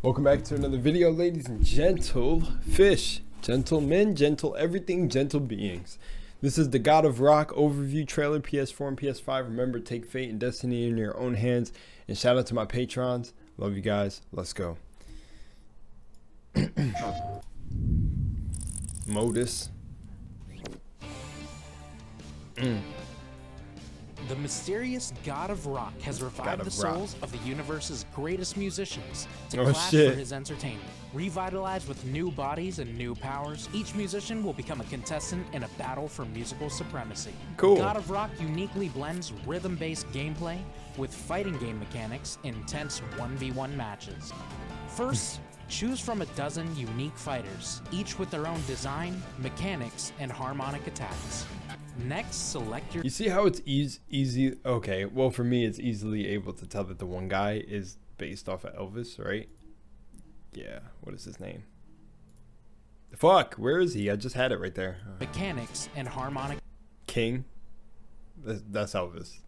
Welcome back to another video, ladies and gentle fish, gentlemen, gentle everything, gentle beings. This is the God of Rock overview trailer, PS4 and PS5. Remember, take fate and destiny in your own hands. And shout out to my patrons. Love you guys. Let's go. Modus. The mysterious God of Rock has revived the souls of the universe's greatest musicians to clash for his entertainment. Revitalized with new bodies and new powers, each musician will become a contestant in a battle for musical supremacy. Cool. God of Rock uniquely blends rhythm-based gameplay with fighting game mechanics in intense 1v1 matches. First, choose from a dozen unique fighters, each with their own design, mechanics, and harmonic attacks. Next, select your... You see how it's easy? Okay, well, for me, it's easily able to tell that the one guy is based off of Elvis, right? Yeah, what is his name? Fuck, where is he? I just had it right there. Mechanics and harmonic... King? That's Elvis.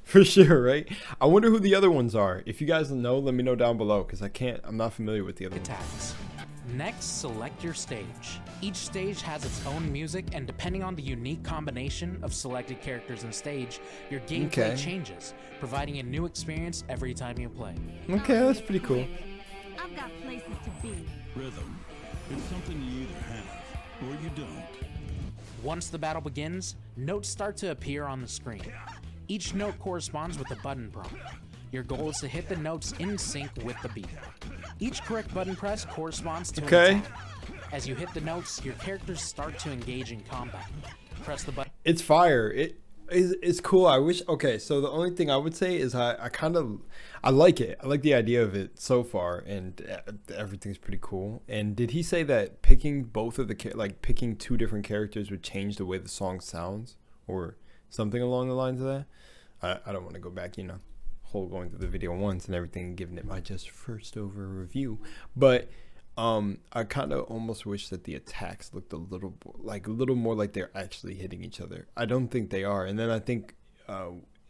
For sure, right? I wonder who the other ones are. If you guys know, let me know down below, because I'm not familiar with the other attacks. Next, select your stage. Each stage has its own music, and depending on the unique combination of selected characters and stage, your gameplay changes, providing a new experience every time you play. Okay, that's pretty cool. I've got places to be. Rhythm. It's something you either have or you don't. Once the battle begins, notes start to appear on the screen. Each note corresponds with a button prompt. Your goal is to hit the notes in sync with the beat. Each correct button press corresponds to an attack. As you hit the notes, your characters start to engage in combat. Press the button. It's fire. It's cool. I wish. Okay, so the only thing I would say is I like it. I like the idea of it so far, and everything's pretty cool. And did he say that picking picking two different characters would change the way the song sounds, or something along the lines of that? I don't want to go back, going through the video once and everything and giving it my just first over review, but I kind of almost wish that the attacks looked a little more like they're actually hitting each other. I don't think they are. And then I think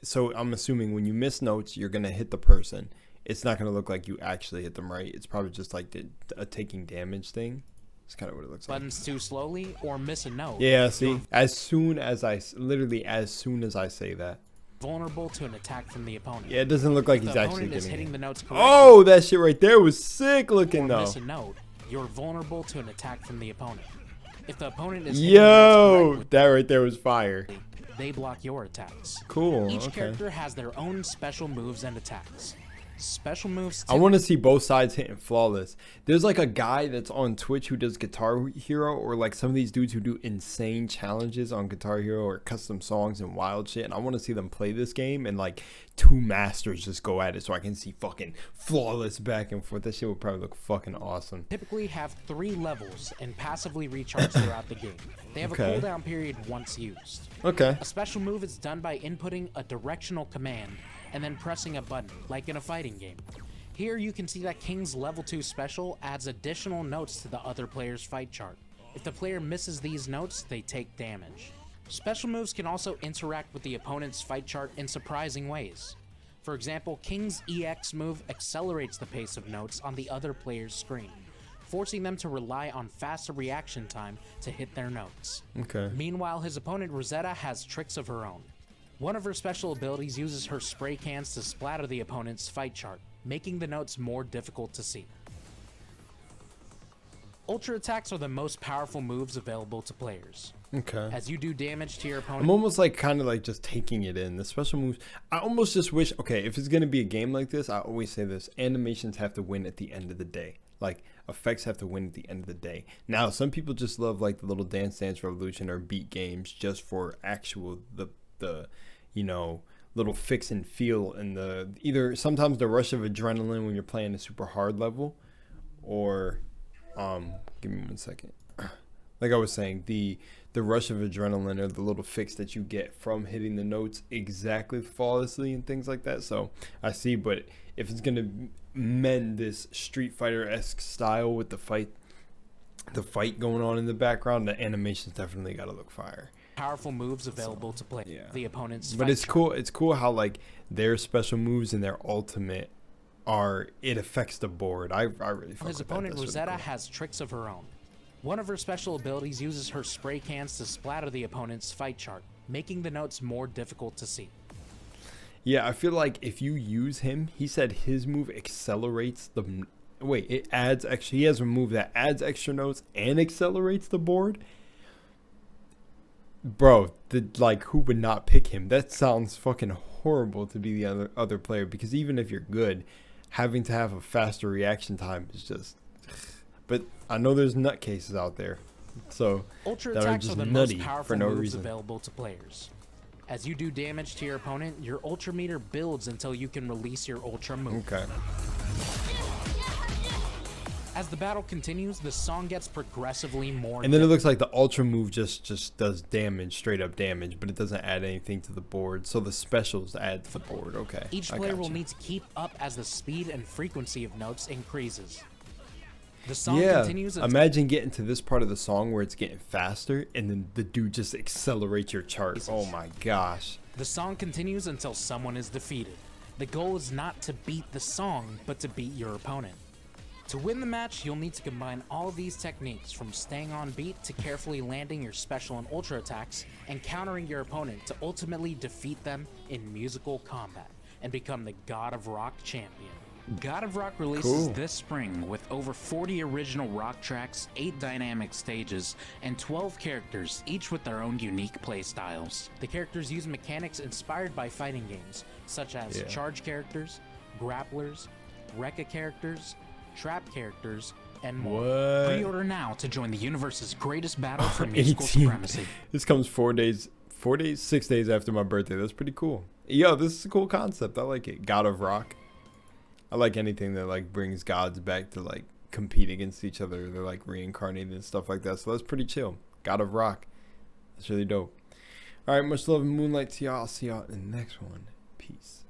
so I'm assuming when you miss notes, you're gonna hit the person. It's not gonna look like you actually hit them right. It's probably just like a taking damage thing. It's kind of what it looks like. Buttons too slowly or miss a note. Yeah, see, as soon as I say that, vulnerable to an attack from the opponent. Yeah, it doesn't look like he's actually hitting the notes correctly. Oh, that shit right there was sick looking though. Miss a note, you're vulnerable to an attack from the opponent. If the opponent is that right there was fire. They block your attacks. Cool. Each character has their own special moves and attacks. Special moves. I want to see both sides hitting flawless. There's like a guy that's on Twitch who does Guitar Hero, or like some of these dudes who do insane challenges on Guitar Hero or custom songs and wild shit. And I want to see them play this game and like two masters just go at it so I can see fucking flawless back and forth. That shit would probably look fucking awesome. Typically have 3 levels and passively recharge throughout the game. They have a cooldown period once used. Okay. A special move is done by inputting a directional command and then pressing a button, like in a fighting game. Here you can see that King's level 2 special adds additional notes to the other player's fight chart. If the player misses these notes, they take damage. Special moves can also interact with the opponent's fight chart in surprising ways. For example, King's EX move accelerates the pace of notes on the other player's screen, forcing them to rely on faster reaction time to hit their notes. Okay. Meanwhile, his opponent Rosetta has tricks of her own. One of her special abilities uses her spray cans to splatter the opponent's fight chart, making the notes more difficult to see. Ultra attacks are the most powerful moves available to players. Okay. As you do damage to your opponent, I'm almost like kind of like just taking it in. The special moves, I almost just wish, okay, if it's going to be a game like this, I always say this, animations have to win at the end of the day. Like, effects have to win at the end of the day. Now, some people just love like the little Dance Dance Revolution or beat games just for actual, the little fix and feel, and either sometimes the rush of adrenaline when you're playing a super hard level, or give me 1 second. Like I was saying, the rush of adrenaline or the little fix that you get from hitting the notes exactly flawlessly and things like that. So I see, but if it's gonna mend this Street Fighter-esque style with the fight going on in the background, the animation's definitely got to look fire. Powerful moves available to play the opponent's but it's cool how like their special moves and their ultimate it affects the board. I really fuck His with that. opponent That's Rosetta really cool. has tricks of her own. One of her special abilities uses her spray cans to splatter the opponent's fight chart, making the notes more difficult to see. Yeah, I feel like if you use him, he said his move accelerates the. Wait, it adds extra. He has a move that adds extra notes and accelerates the board. Bro, who would not pick him? That sounds fucking horrible to be the other player, because even if you're good, having to have a faster reaction time is just. But I know there's nutcases out there, so Ultra that are attacks are just the most nutty powerful for no moves reason. available to players. As you do damage to your opponent, your ultra meter builds until you can release your ultra move. Okay. As the battle continues, the song gets progressively more And then it looks like the ultra move just does damage, straight up damage, but it doesn't add anything to the board. So the specials add to the board. Okay. Each I player will gotcha. need to keep up as the speed and frequency of notes increases. The song Yeah. continues until Imagine getting to this part of the song where it's getting faster, and then the dude just accelerates your chart. Oh my gosh. the song continues until someone is defeated. The goal is not to beat the song, but to beat your opponent. To win the match, you'll need to combine all of these techniques, from staying on beat to carefully landing your special and ultra attacks and countering your opponent, to ultimately defeat them in musical combat and become the God of Rock champion. God of Rock releases Cool. this spring with over 40 original rock tracks, 8 dynamic stages, and 12 characters, each with their own unique playstyles. The characters use mechanics inspired by fighting games, such as Yeah. charge characters, grapplers, Rekka characters, trap characters, and more. What? Pre-order now to join the universe's greatest battle for musical 18. supremacy. This comes 6 days after my birthday. That's pretty cool. Yo, this is a cool concept. I like it. God of Rock. I like anything that like brings gods back to like compete against each other. They're like reincarnated and stuff like that. So that's pretty chill. God of Rock. That's really dope. All right, much love and moonlight to y'all. I'll see y'all in the next one. Peace.